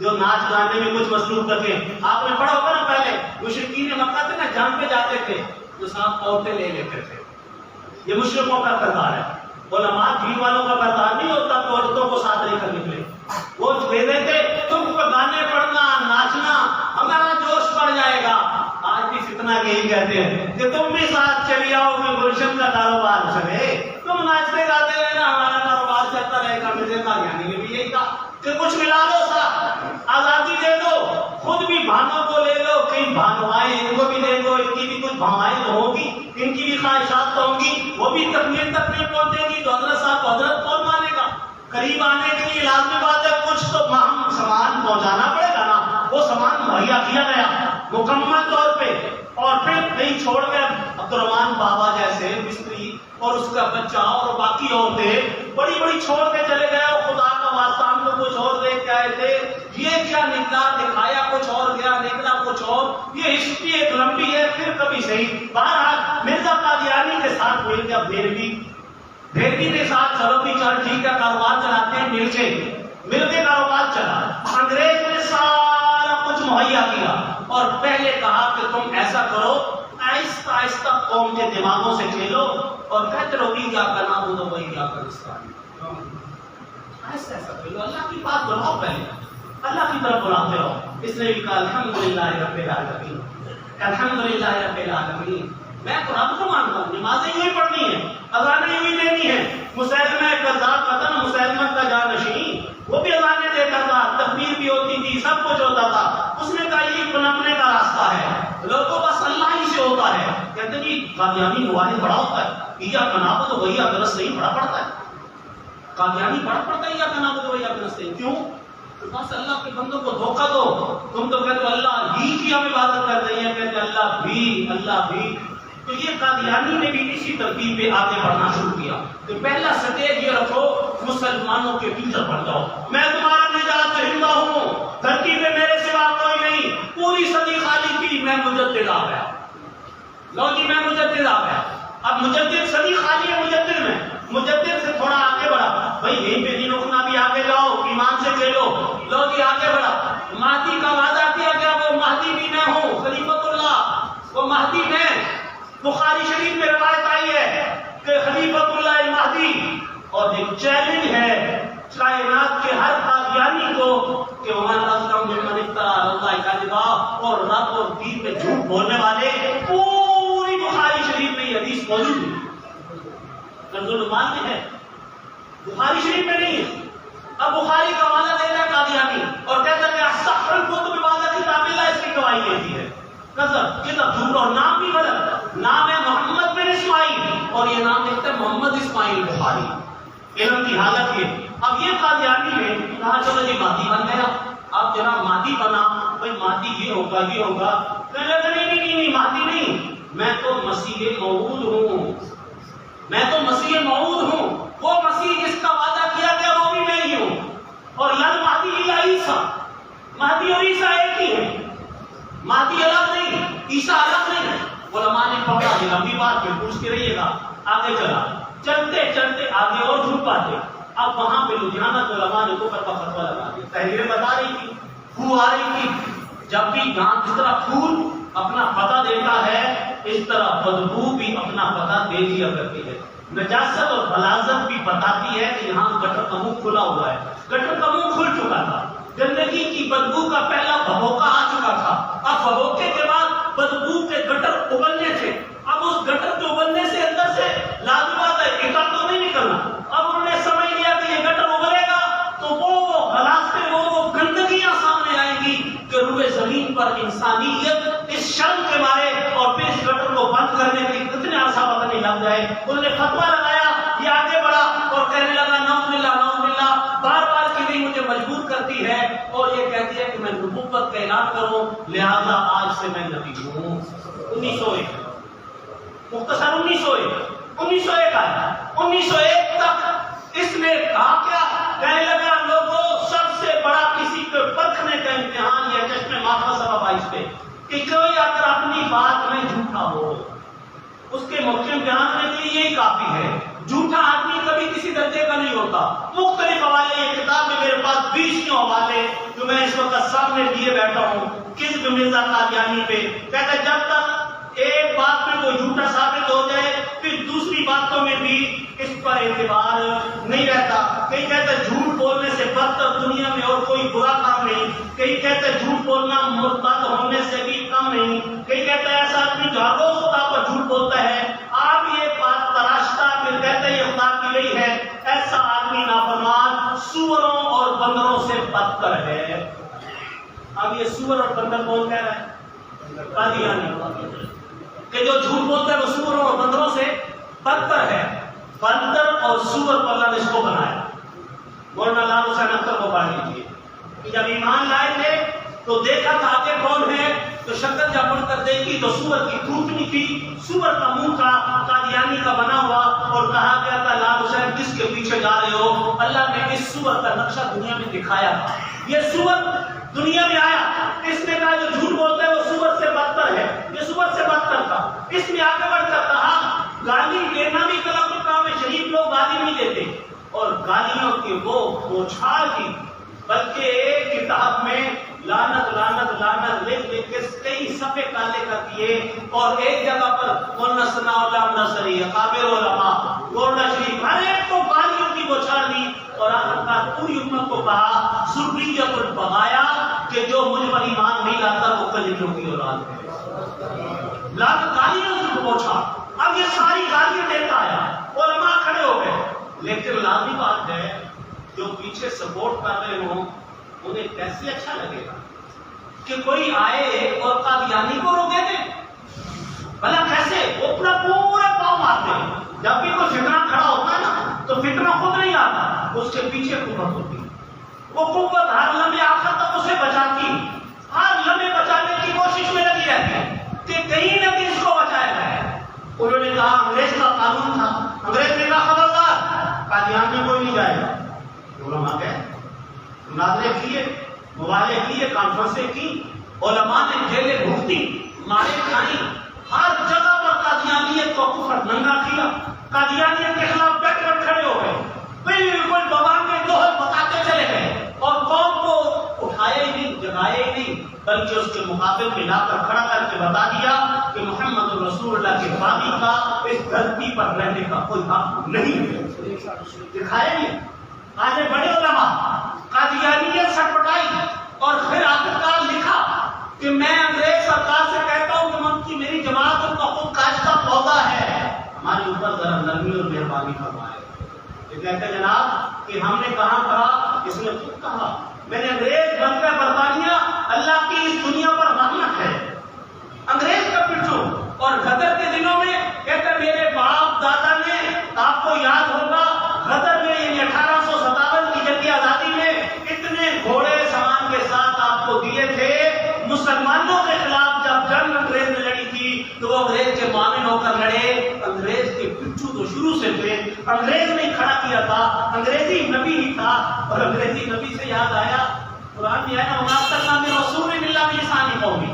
جو ناچ گانے میں کچھ مصروف کر کے، آپ نے پڑھا ہوگا نا پہلے مشرکین مکہ تھے نا، جنگ پہ جاتے تھے تو ساتھ عورتیں لے لیتے تھے، یہ مشرکوں کا کردار ہے۔ علماء بھیڑ والوں کا کردار نہیں ہوتا کہ عورتوں کو ساتھ لے کر نکلے، وہ دے دیتے تم کو گانے پڑھنا ناچنا ہمارا جوش بڑھ جائے گا۔ آج بھی فتنہ یہی کہتے ہیں کہ تم بھی ساتھ چلی آؤ کہ گلشن کا کاروبار چلے، تم ناچتے گاتے رہنا ہمارا کاروبار چلتا رہے گا۔ مرزا قادیانی نے بھی یہی کہا کہ کچھ ملا لو ساتھ، آزادی دے دو، خود بھی بھانوں کو لے لو، کئی بھانوائیں ان کو بھی دے دو، ان کی بھی کچھ بھاوائیں ہوں گی، ان کی بھی خواہشات ہوں گی، وہ بھی تکمیل تک نہیں پہنچے گی تو حضرت صاحب حضرت کون مانے گا؟ قریب آنے کے لیے لازمی بات ہے کچھ تو سامان پہنچانا پڑے گا نا، وہ سامان مہیا کیا گیا مکمل طور پہ، اور پھر نہیں چھوڑ کر عبد الرحمان بابا جیسے مستری اور اس کا بچہ اور باقی عورتیں بڑی بڑی چھوڑ کے چلے گئے اور خدا کا واسطہ ہم کو کچھ اور لے کے آئے تھے. یہ کیا نکلا؟ دکھایا کچھ اور گیا نکلا کچھ اور. یہ ہسٹری ایک لمبی ہے، پھر کبھی صحیح. بہرحال مرزا قادیانی کے ساتھ مل گیا بھیروی کے ساتھ. چلو بھی چل ٹھیک ہے، کاروبار چلاتے ہیں. مل کے کاروبار چلا. انگریز نے سارا کچھ مہیا کیا اور پہلے کہا کہ تم ایسا کرو، آہستہ آہستہ قوم کے دماغوں سے کھیلو اور کہتے رہو کیا کرنا وہ تو وہی کیا کر. اس کا ایسا کھیلو، اللہ کی بات بناؤ، پہلے اللہ کی طرف بلاتے رہو. اس نے بھی کہا الحمدللہ رب العالمین، الحمدللہ رب العالمین. میں تو رب کو مانتا ہوں، نمازیں یوں ہی پڑھنی ہے، اذانیں یوں ہی دینی ہے. مسلمہ کذاب کا تھا نا، مسلمہ کا جانشین، وہ بھی اذانیں دیتا تھا، تکبیر بھی ہوتی تھی، سب کچھ ہوتا تھا. اس نے کہا یہ پنپنے کا راستہ ہے، لوگوں بس اللہ ہی سے ہوتا ہے. کہتے جی قادیانی واحد بڑا ہوتا ہے، یا کناب تو وہی اگرس نہیں بڑا پڑتا ہے. قادیانی بڑا پڑتا ہے یا کناب تو وہی اگرس نہیں. کیوں؟ بس اللہ کے بندوں کو دھوکہ دو. تم تو کہتے اللہ ہی کی ہم عبادت کر رہی ہیں، کہتے اللہ بھی. تو یہ قادیانی نے بھی اسی ترتیب پہ آگے بڑھنا شروع کیا کہ پہلا سٹیج یہ رکھو مسلمانوں کے لیڈر بن جاؤ. میں تمہارا نجات دہندہ ہوں، دھرتی پہ میرے سوا کوئی نہیں. پوری صدی خالی کی، میں مجدد آ گیا. لو جی میں مجدد آ گیا. اب مجدد صدی خالی ہے، مجدد سے تھوڑا آگے بڑھا. بھائی یہیں پہ دینوں کو بھی آگے جاؤ، ایمان سے کھیلو. لو جی آگے بڑھا. مہدی کا وعدہ کیا گیا، وہ مہدی بھی میں ہوں، خلیفۃ اللہ، وہ مہدی میں. بخاری شریف میں روایت آئی ہے کہ خلیفۃ اللہ المہدی. اور ایک چیلنج ہے کائنات کے ہر قادیانی کو کہ ومن اظلم ممن افترى علی اللہ کذبا، اور رب اور دین میں جھوٹ بولنے والے. پوری بخاری شریف میں یہ حدیث موجود ہے، کنز الایمان میں ہے، بخاری شریف میں نہیں ہے. اب بخاری کا حوالہ دیتا ہے قادیانی اور کہتا ہے کہ اصح الکتب بعد کتاب اللہ، اس کی گواہی دیتی ہے. کذب، جھوٹ، اور نام بھی غلط. نام ہے محمد بن اسماعیل اور یہ نام لکھتا ہے محمد اسماعیل بخاری. علم کی حالت یہ. اب یہ قادیانی نے کہا چلو جی مہدی بن گیا. اب جناب مہدی بنا، بھائی مہدی یہ ہوگا. کہنے لگا نہیں مہدی نہیں، میں تو مسیح موعود ہوں. وہ مسیح جس کا وعدہ کیا گیا وہ بھی میں ہی ہوں. اور لن مہدی الا عیسیٰ، مہدی اور عیسیٰ ایک ہی ہے. مہدی الگ نہیں، عیسیٰ الگ نہیں. علماء نے پکڑا دی. لمبی بات میں پوچھتے رہیے گا. آگے چلتے آگے اور جھوٹ پاتے. اب وہاں پہ لدھیانہ کے علماء نے کفر کا فتویٰ لگا دیا. تحریریں بتا رہی تھی، خو آ رہی تھی. جب بھی جس طرح خون اپنا پتہ دیتا ہے، اس طرح بدبو بھی اپنا پتہ دے دیا کرتی ہے. نجاست اور غلاظت بھی بتاتی ہے کہ یہاں گٹر کا منہ کھلا ہوا ہے. گٹر کا منہ کھل چکا تھا، گندگی کی بدبو کا پہلا بھگوکا آ چکا تھا. اب بھگوکے کے بعد بدبو کے گٹر ابلنے تھے. اب اس گٹر کے ابلنے سے اندر سے لازمات ہے ایک تو نہیں نکلنا. اب انہوں نے سمجھ لیا کہ یہ گٹر ابلے گا تو وہ غلاستے وہ گندگیاں سامنے آئیں گی کہ روئے زمین پر انسانیت اس شرم کے مارے اور پھر اس گٹر کو بند کرنے کے کتنے عرصہ وقت نہیں لگ جائے. انہوں نے فتویٰ لگایا. یہ آگے بڑھا اور کہنے لگا نعوذ باللہ بار بار کی نہیں مجھے مجبور کرتی ہے اور یہ کہتی ہے کہ میں نبوت کا اعلان کروں، لہذا آج سے میں نبی ہوں. 1901 مختصر 1901 آیا. 1901 تک اس نے کہا کیا؟ کہنے لگا لوگوں سب سے بڑا کسی کو پرکھنے کا امتحان یہ چشمے ماخذ سبب آئس پہ کہ کوئی اگر اپنی بات میں جھوٹا ہو، اس کے موقع امتحان کے لیے یہی کافی ہے. جھوٹا آدمی کبھی کسی درجے کا نہیں ہوتا. مختلف حوالے، یہ کتاب میں میرے پاس 20 حوالے جو میں اس وقت سامنے لیے بیٹھا ہوں کذب مرزا قادیانی پہ. کہتا ہے جب تک ایک بات میں کوئی جھوٹا ثابت ہو جائے پھر دوسری باتوں میں بھی اس پر اعتبار نہیں رہتا. کئی کہتے ہیں جھوٹ بولنے سے بدتر دنیا میں اور کوئی برا کام نہیں. کئی کہتے ہیں جھوٹ بولنا مرتد ہونے سے بھی کم نہیں. کئی کہتے ہیں ایسا آدمی جو ہر روز خدا پر جھوٹ بولتا ہے آپ یہ بات تراشتا پھر کہتے ہیں یہ خدا کی گئی ہے، ایسا آدمی نافرمان سوروں اور بندروں سے بدتر ہے. اب یہ سور اور بندر کون کہہ رہا ہے؟ قادیانی. کہ جو جھوٹ بولتا ہے وہ سوروں اور بندروں سے بدتر ہے. بندر اور سور پر اللہ نے اس کو بنایا. مولانا لال حسین اختر کو پڑھ لیجیے کہ جب ایمان لائے تھے تو دیکھا تھا آگے کون ہے تو شکل جب مڑ کر دیکھی تو سور کی تھوتنی تھی، سور کا منہ تھا قادیانی کا بنا ہوا، اور کہا گیا تھا لال حسین کس کے پیچھے جا رہے ہو؟ اللہ نے اس سور کا نقشہ دنیا میں دکھایا تھا، یہ سور دنیا میں آیا، اس نے کہا جو جھوٹ بولتا ہے وہ سور سے بدتر ہے، یہ سور سے بدتر تھا۔ اس نے آگے بڑھ کر کہا گالی دینا بھی کلام الکلام میں شریف لوگ گالی نہیں دیتے، اور گالیوں کی وہ بوچھار کی، بلکہ ایک کتاب میں لعنت لعنت لعنت لکھ لکھ کے کئی صفحے کالے کر دیے، اور ایک جگہ پر مولانا ثناء اللہ نصری، اکابر علماء، گورنر شریف، ہر ایک کو گالیوں کی بوچھار دی، اور آخرکار پوری امت کو کہا ذریۃ البغایا کہ جو مجھ پر ایمان نہیں لاتا وہ کلیجوں کی اولاد ہے۔ لعنت گالیوں سے بوچھار، اب یہ ساری گالیاں دیتا آیا، علماء کھڑے ہو گئے، لیکن لازمی بات ہے جو پیچھے سپورٹ کر رہے ہوں انہیں کیسے اچھا لگے گا کہ کوئی آئے اور قادیانی کو روکے دے؟ بھلا کیسے؟ وہ اپنا پورا پاؤں مارتے ہیں، جب بھی کوئی فتنہ کھڑا ہوتا ہے نا تو فتنہ خود نہیں آتا، اس کے پیچھے قوت ہوتی ہے، وہ قوت ہر لمحے آخر تک اسے بچاتی، ہر لمحے بچانے کی کوشش میں لگی رہتی ہے کہ کہیں نہ کہیں اس کو بچایا جائے۔ انہوں نے کہا انگریز کا قانون تھا، انگریز نے کہا خبردار قادیان میں کوئی نہیں جائے گا، علماء گئے، مناظرے کیے، مباحثے کیے، کانفرنسیں کی، علماء نے جیلیں بھگتی، مارے کھائی، ہر جگہ پر قادیانیت کو کفر ننگا کیا، قادیانیت کے خلاف بیٹھ کر کھڑے ہو گئے، بالکل بوان میں دوہل بتاتے چلے گئے، اور قوم کو اٹھائے ہی نہیں، جگائے ہی نہیں، بلکہ اس کے مقابل میں لا کر کھڑا کر کے بتا دیا کہ محمد رسول اللہ کے باقی کا اس دھرتی پر رہنے کا کوئی حق نہیں ہے، دکھائے نہیں۔ آج بڑے علماء قادیانیت سٹپٹائی، اور پھر آخرکار لکھا کہ میں انگریز سرکار سے کہتا ہوں کہ من کی میری جماعت ان کا خود کاشتہ پودا ہے، ہمارے اوپر ذرا نرمی اور مہربانی فرمائے۔ یہ کہتے ہیں جناب کہ ہم نے کہاں کہا، اس نے خود کہا میں نے انگریز بن کر برطانیہ اللہ کی اس دنیا پر رحمت ہے، انگریز کا پچھو، اور غدر کے دنوں میں کہتے میرے باپ دادا نے، آپ کو یاد ہوگا غدر میں یعنی 1857 کی جنگ آزادی میں اتنے گھوڑے سامان کے ساتھ آپ کو دیے تھے، مسلمانوں کے خلاف جب جنگ انگریز نے لڑی تھی تو وہ انگریز کے معاون ہو کر لڑے، انگریز کے پچھو تو شروع سے تھے، انگریز نے کھڑا کیا تھا، انگریزی نبی ہی تھا، اور انگریزی نبی سے یاد آیا قرآن میں ہے نا وما ارسلنا من رسول الا بلسان قومہ،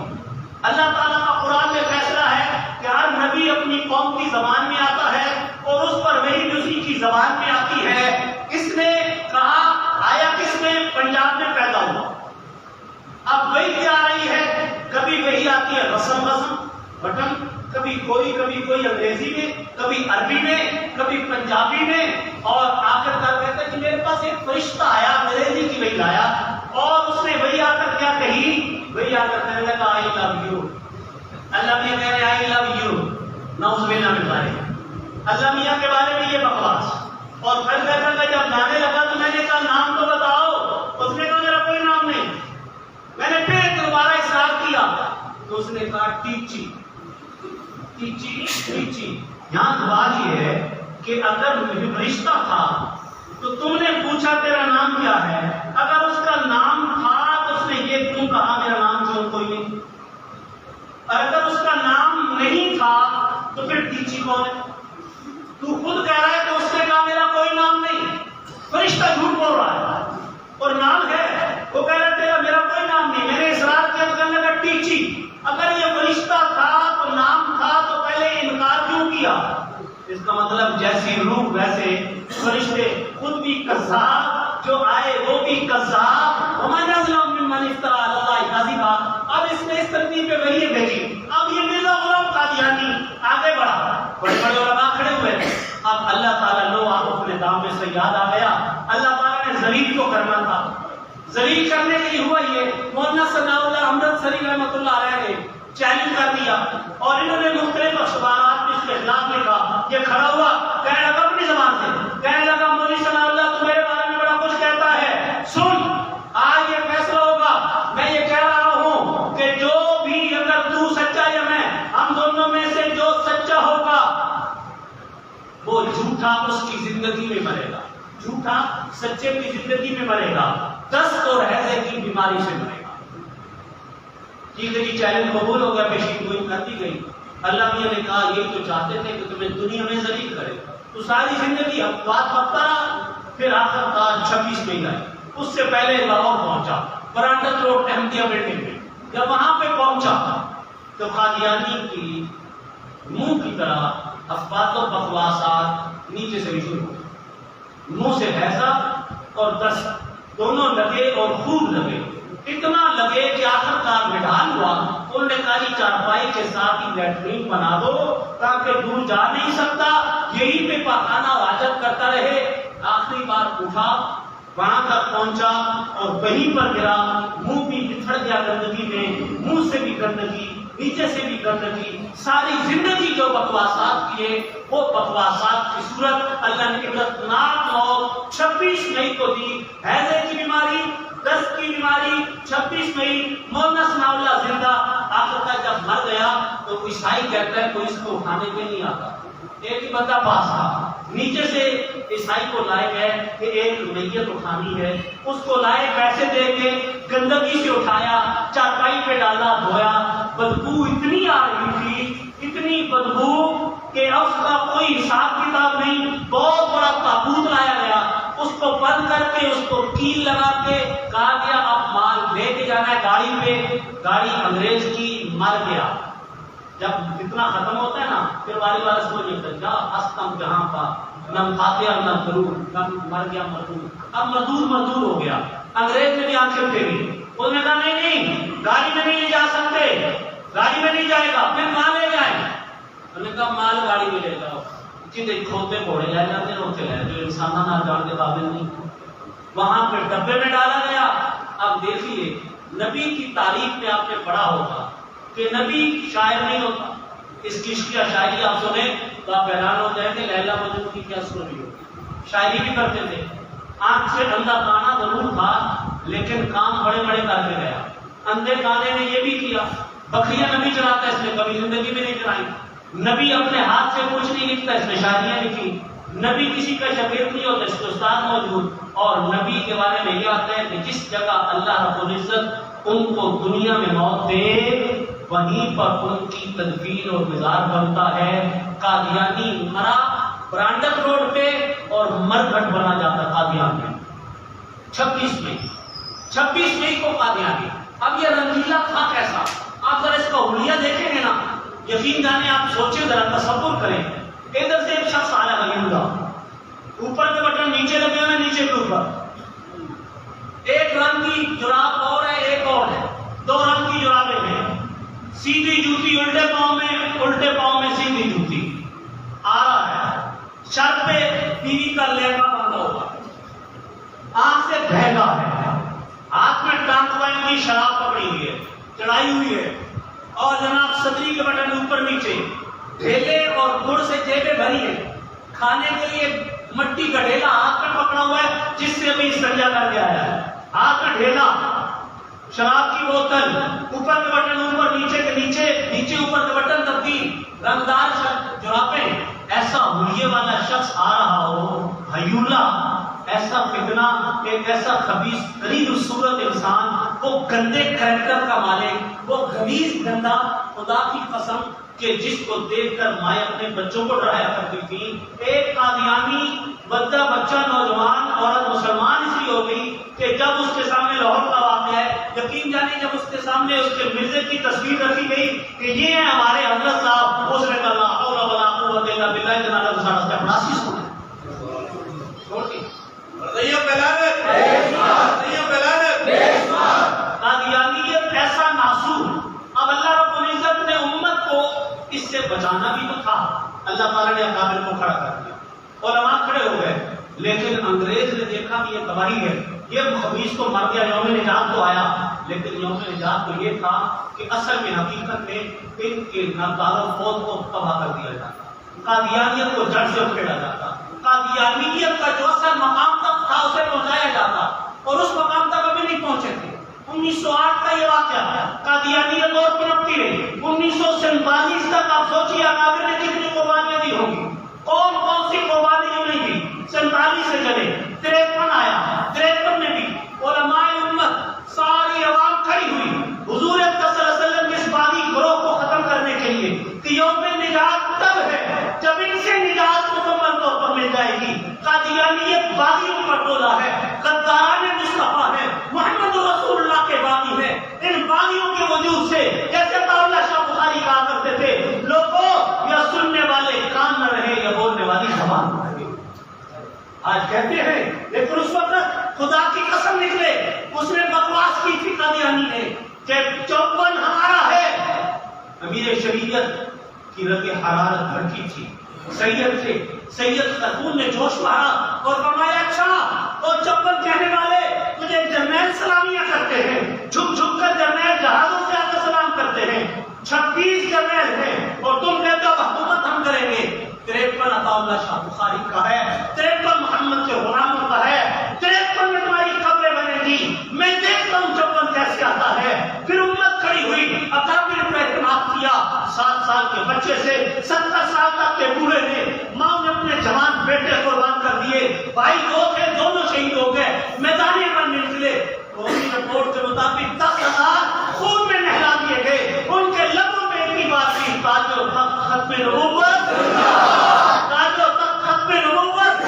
اللہ تعالیٰ کا قرآن میں فیصلہ ہے کہ ہر نبی اپنی قوم کی زبان میں آتا ہے اور اس پر وہی اسی کی زبان میں آتی ہے۔ اس نے کہا آیا کس میں؟ پنجاب میں پیدا ہوا، اب وہی کیا آ رہی ہے، کبھی وہی آتی ہے رسم بٹن، کبھی کوئی انگریزی میں، کبھی عربی میں، کبھی پنجابی میں، اور آخر کر کہتے ہیں کہ میرے پاس ایک فرشتہ آیا انگریزی کی وہی لایا، اور اس نے وہی آ کر کیا کہی، وہی آ کر کہنے لگا آئی لو یو، اللہ میاں کہہ رہے آئی لو یو، نعوذ باللہ من ذالک، اللہ میاں کے بارے میں یہ بکواس، اور پھر کہتا کہ جب گانے لگا تو میں نے کہا نام تو بتاؤ، اس نے کہا میرا کوئی نام نہیں، میں نے پھر دوبارہ اصرار کیا تو اس نے کہا ٹیچی ٹیچی ٹیچی۔ یہاں بات یہ ہے کہ اگر رشتہ تھا تو تم نے پوچھا تیرا نام کیا ہے، اگر اس کا نام تھا تو اس نے یہ کیوں کہا میرا نام جو کوئی نہیں، اور اگر اس کا نام نہیں تھا تو پھر ٹیچی کون ہے؟ تو خود کہہ رہا ہے کہ اس نے کہا میرا کوئی نام نہیں، فرشتہ جھوٹ بول رہا ہے، اور نام ہے، وہ کہہ رہا ہے تیرا میرا کوئی نام نہیں، میں نے اصرار کیا تو کہنے لگا ٹیچی۔ اگر یہ فرشتہ تھا تو نام تھا تو پہلے انکار کیوں کیا؟ اس کا مطلب جیسی روح ویسے فرشتے، خود بھی کذاب، جو آئے وہ بھی کذاب، ومن اظلم ممن افترى علی اللہ کذبا۔ اب اس نے اس ترتیب پہ وہی بھیجی، اب یہ مرزا غلام قادیانی آگے بڑھا، بڑے بڑے علماء کھڑے ہوئے، اب اللہ تعالیٰ لو آپ اپنے دام میں سے یاد آ گیا، اللہ تعالیٰ نے ذلیل کو کرنا تھا، ذلیل کرنے کے لیے ہوا یہ، مولانا ثناء اللہ امرتسری رحمۃ اللہ علیہ نے چیلنج کر دیا، اور انہوں نے مختلف اخبارات میں اس کے خلاف لکھا، یہ کھڑا ہوا کہنے لگا اپنی زبان سے، کہنے لگا مولوی ثناء اللہ تو میرے بارے میں بڑا کچھ کہتا ہے، سن آج یہ فیصلہ ہوگا، میں یہ کہہ رہا ہوں کہ جو بھی اگر تو سچا یا میں، ہم دونوں میں سے جو سچا ہوگا وہ جھوٹا اس کی زندگی میں مرے گا، جھوٹا سچے کی زندگی میں مرے گا، دست اور ہیضے کی بیماری سے مرے گا۔ چیزیں کی چیلنج قبول ہو گیا، پیشین گوئی کر دی گئی. اللہ میاں نے کہا یہ تو چاہتے تھے کہ تمہیں دنیا میں ذلیل کرے، تو ساری زندگی بات بکتا رہا. پھر آخر کار 26 مئی آئی. اس سے پہلے لاہور پہنچا، برانڈت روڈ احمدیہ بلڈنگ میں. جب وہاں پہ پہنچا تو قادیانی کی منہ کی طرح افواط و بکواسات نیچے سے بھی شروع ہوئی. منہ سے ہیضہ اور دست دونوں لگے اور خوب لگے، اتنا لگے کہ آخر کار نڈال ہوا. انہوں نے کہا جی چارپائی کے ساتھ ہی لیٹرین بنا دو تاکہ دور جا نہیں سکتا، یہی پہ پاخانہ اور حاجت کرتا رہے. آخری بار اٹھا، وہاں تک پہنچا اور کہیں پر گرا، منہ بھی بچھڑ گیا گندگی میں، منہ سے بھی گندگی، نیچے سے بھی گندگی. ساری زندگی جو بکواسات کیے وہ بکواسات کی صورت اللہ نے عبرتناک موت 26 مئی کو دی. ہیضے کی بیماری، دست کی بیماری، 26 مئی مولانا ثناء اللہ زندہ. آخر کا جب مر گیا تو عیسائی کہتا ہے کوئی اس کو اٹھانے پہ نہیں آتا. ایک ہی بندہ پاس تھا، نیچے سے عیسائی کو لائے گئے کہ ایک میت اٹھانی ہے. اس کو لائے، پیسے دے کے گندگی سے اٹھایا، چارپائی پہ ڈالا، دھویا. بدبو اتنی آ رہی تھی، اتنی بدبو کہ اس کا کوئی حساب کتاب نہیں. بہت بڑا تابوت لایا گیا، اس کو بند کر کے اس کو کیل لگا کے کہا گیا اب مال لے کے جانا ہے گاڑی پہ. گاڑی انگریز کی، مر گیا. جب اتنا ختم ہوتا ہے نا پھر والی والا سمجھ لیتا جا ہستم جہاں کا نہ فاتحہ نہ ضرور نہ مر گیا مزدور. اب مزدور ہو گیا. انگریز نے بھی آنکھیں پھیری، انہوں نے کہا نہیں گاڑی میں نہیں لے جا سکتے، گاڑی میں نہیں جائے گا. پھر کہاں لے جائیں؟ انہوں نے کہا مال گاڑی میں لے جاؤ. چیزیں کھوتے گھوڑے جائے جاتے روتے رہے جو انسانوں نہ جان کے قابل نہیں. وہاں پہ ڈبے میں ڈالا گیا. اب دیکھیے نبی کی تعریف میں آپ نے پڑھا ہوگا کہ نبی شاعر نہیں ہوتا. اس کی عشقیہ شاعری آپ سنیں تو آپ حیران ہو جائیں گے لیلا مجنون کی کیا سٹوری ہوگی. شاعری بھی کرتے تھے. آنکھ سے اندھا کانا ضرور تھا لیکن کام بڑے بڑے کر کے گیا. اندھے کانے نے یہ بھی کیا، بکریاں نبی چلاتا ہے، اس نے کبھی زندگی میں نہیں چلائی. نبی اپنے ہاتھ سے کچھ نہیں لکھتا، اس نے شاعریاں لکھی. نبی کسی کا شاگرد نہیں ہوتا، اس کے استاد موجود. اور نبی کے بارے میں یہ آتا ہے کہ جس جگہ اللہ رب العزت ان کو دنیا میں موت دے وہیں پر ان کی تدفین اور مزار بنتا ہے. قادیانی مرا برانڈت روڈ پہ اور مرگھٹ بنا جاتا قادیان میں. 26 مئی کو قادیانی. اب یہ رنگیلا تھا کیسا؟ آپ ذرا اس کا حلیہ دیکھیں گے نا، یقین جانے آپ سوچیں، ذرا تصور کریں. ادھر سے ایک شخص آیا غریب کا، اوپر کے بٹن نیچے لگے ہوئے، نیچے کے اوپر. ایک رنگ کی جراب اور ہے، ایک اور ہے، 2 رنگ کی جرابیں ہیں. سیدھی جوتی الٹے پاؤں میں، الٹے پاؤں میں سیدھی جوتی. آ رہا ہے سر پہ بیوی کا لہنگا باندھا ہوا، آنکھ سے بہگا ہے، ہاتھ میں ٹانک وائن کی شراب پکڑی ہوئی ہے، چڑھائی ہوئی ہے. اور جناب صدری کے بٹن اوپر نیچے، ڈھیلے اور گڑ سے جیبیں بھری ہیں. کھانے کے لیے مٹی کا ڈھیلا ہاتھ میں پکڑا ہوا ہے جس سے ابھی استنجا کر کے آیا ہے. ہاتھ میں ڈھیلا، شراب کی بوتل، اوپر کے بٹن اوپر، نیچے کے نیچے، نیچے اوپر کے بٹن تبدیل، رنگدار جرابیں. ایسا حلیے والا شخص آ رہا ہو، ہیولا، ایسا فتنہ، ایک ایسا خبیث ترین صورت انسان، وہ گندے کریکٹر کا مالک، وہ غلیظ گندا، خدا کی قسم کہ جس کو دیکھ کر مائیں اپنے بچوں کو ڈرایا کرتی تھی. ایک قادیانی بچہ نوجوان عورت مسلمان اس لیے ہو گئی کہ جب اس کے سامنے لاہور کا واقعہ ہے، یقین جانے جب اس کے سامنے اس کے مرزے کی تصویر رکھی گئی کہ یہ ہے ہمارے حضرت صاحب، اس نے کہا لا حول ولا قوت الا باللہ، جناب گزارا سے اپناسی سنا چھوڑ دی. قادیانیت ایسا ناسور. اب اللہ رب العزت نے امت کو اس سے بچانا بھی تو تھا. اللہ تعالیٰ نے اکابر کو کھڑا کر دیا، علماء کھڑے ہو گئے. لیکن انگریز نے دیکھا کہ یہ تباہی ہے، یہ خبیث تو مر گیا، یوم نجات تو آیا. لیکن یوم نجات تو یہ تھا کہ اصل میں حقیقت میں ان کے ناکاروں فوج کو تباہ کر دیا جاتا، قادیانیت کو جڑ سے اکھیڑا جاتا، قادیانیت کا جو اصل مقام تک تھا اسے پہنچایا جاتا. اور اس مقام تک ابھی نہیں پہنچے تھے. 1908 کا یہ واقعہ، قادیانیت اور پنپتی رہی. 1947 تک آپ سوچیے اکابر نے کتنی قربانیاں دی ہوں گی. کون سی قربانی نہیں دی. 47 سے چلے 53 آیا، 53 میں بھی علماء امت ساری عوام کھڑی ہوئی. حضور صلی اللہ علیہ وسلم آج کہتے ہیں، لیکن اس وقت خدا کی قسم نکلے اس نے بکواس کی تھی قادیانی نے کہ 54 ہمارا ہے۔ امیر شریعت کی رگ حرارت بھڑکی تھی، سید خاتون نے جوش مارا اور فرمایا اچھا اور 54 کہنے والے تجھے جرنیل سلامیاں کرتے ہیں، جھک جھک کر جرنیل جہازوں سے آگے سلام کرتے ہیں، 26 جرنیل ہیں اور تم کہتے ہو حکومت ہم کریں گے۔ 53 عطا اللہ شاہ بخاری کا ہے، 53 محمد کے غلاموں کا ہے، 53 میں تمہاری قبریں بنے گی، میں دیکھتا ہوں 54 کیسے آتا ہے۔ پھر امت کھڑی ہوئی، اکابر پر اعتماد کیا، 7 سال کے بچے سے 70 سال تک کے بوڑھے نے، ماں نے اپنے جوان بیٹے قربان کر دیے، بھائی دو تھے دونوں شہید ہو گئے، میدان پر نکلے۔ فوجی رپورٹ کے مطابق 10,000 خون میں نہلا دیے گئے۔ ان کے لبوں میں ایک ہی بات تھی، تاج و تخت ختم نبوت، تاج و تخت ختم نبوت۔